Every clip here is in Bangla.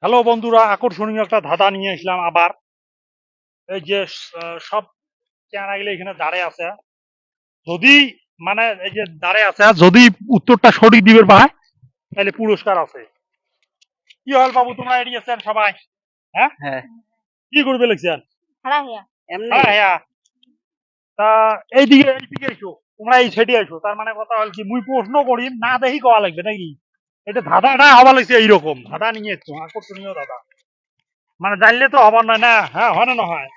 হ্যালো বন্ধুরা, আকর্ষণীয় একটা ধাঁধা নিয়ে আসলাম আবার। এই যে সব চেহারাগুলো এখানে দাঁড়ায় আছে। যদি মানে এই যে দাঁড়ায় আছে, যদি উত্তরটা সঠিক দিবে পায় তাহলে পুরস্কার আছে। কি হল বাবু, তোমরা এড়ি আছেন সবাই? হ্যাঁ, হ্যাঁ কি করবে লিখছেন? এমনি হ্যাঁ হ্যাঁ, তা এইদিকে এসো, তোমরা এই সাইডে এসো। তার মানে কথা হল কি, মুই প্রশ্ন করি না দেখি কওয়া লাগবে নাকি? এটা ধাঁধাটা হওয়া লাগছে এইরকম ধাঁধা নিয়ে এসছো, আকর্ষণীয় ধাঁধা। মানে জানলে তো হবার নয় না, হ্যাঁ হয় না হয়।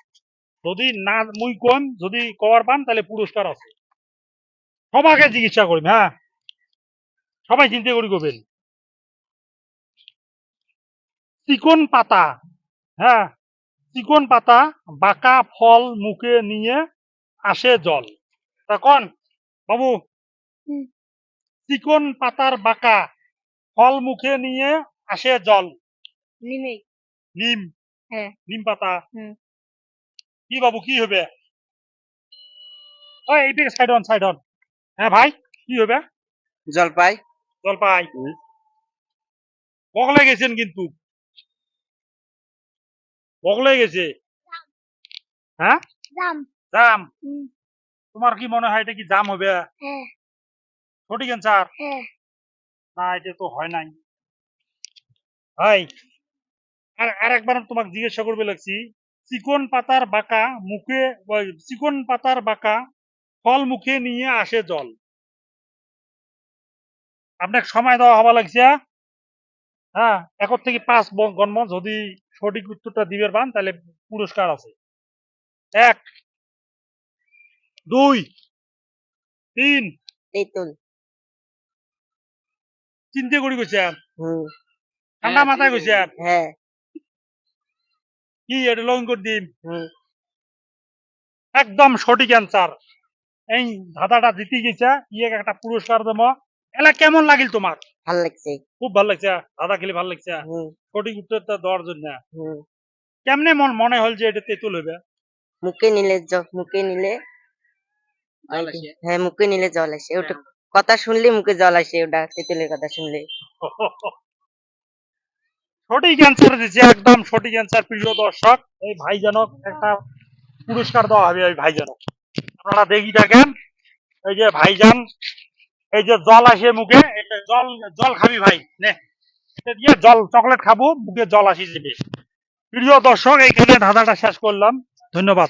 যদি না মুই কম, যদি কভার পান তাহলে পুরস্কার আছে। সবাকে চিকিৎসা করিম, হ্যাঁ সবাই চিন্তা করি করবেন। চিকন পাতা, হ্যাঁ চিকন পাতা, বাঁকা ফল মুখে নিয়ে আসে জল। তা কন বাবু, চিকন পাতার বাঁকা ফল মুখে নিয়ে আসে জল। নিম, নিম পাতা। কি বাবু কি হবে? ওই এইদিকে সাইড অন সাইড অন। হ্যাঁ ভাই, কি হবে? জলপাই। জলপাই। বগলে গেছেন কিন্তু, বগলে গেছে। হ্যাঁ জাম। তোমার কি মনে হয় এটা কি জাম হবে? সঠিক অ্যান্সার? না, এটা তো হয় নাই ভাই। আর একবার তোমাকে জিজ্ঞাসা করবে লাগছি। চিকন পাতার বাঁকা মুখে, চিকন পাতার বাঁকা ফল মুখে নিয়ে আসে জল। আপনাকে সময় দেওয়া হওয়া লাগছে। হ্যাঁ, 1 থেকে 5 গণম, যদি সঠিক উত্তরটা দিবের পান তাহলে পুরস্কার আছে। 1, 2, 3। তেঁতুল। চিন্তা করি কইছেন, হুম। ঠান্ডা মাথায় কইছেন। হ্যাঁ। কি এটা লং করে দিন? হুম। একদম সঠিক অ্যান্সার। এই ধাঁধাটা জিতে গেছে, ইয়ে একটা পুরস্কার দেবো। এলা কেমন লাগিল তোমার? ভাল লাগছে। খুব ভালো লাগছে, ধাঁধা খেলে ভালো লাগছে। হুম। সঠিক উত্তরটা দেওয়ার জন্য। হুম। কেমনে মনে হল যে এটা তেঁতুল হবে? মুখে নিলে মুখে নিলে হ্যাঁ, মুখে নিলে জল আসে ওটা। কথা শুনলে মুখে জল আসে, ওটা তেঁতুলের কথা শুনলে। সঠিক অ্যান্সার দিচ্ছে, একদম সঠিক অ্যান্সার। প্রিয় দর্শক, এই ভাইজানক একটা পুরস্কার দেওয়া হবে। ওই ভাইজানক আপনারা দেখি থাকেন। এই যে ভাইজান, এই যে জল আসে মুখে, এটা জল, জল খাবি ভাই নে, এটা দিয়ে জল চকলেট খাবো, মুখে জল আসি যাবে। প্রিয় দর্শক, এইখানে ধাঁধাটা শেষ করলাম। ধন্যবাদ।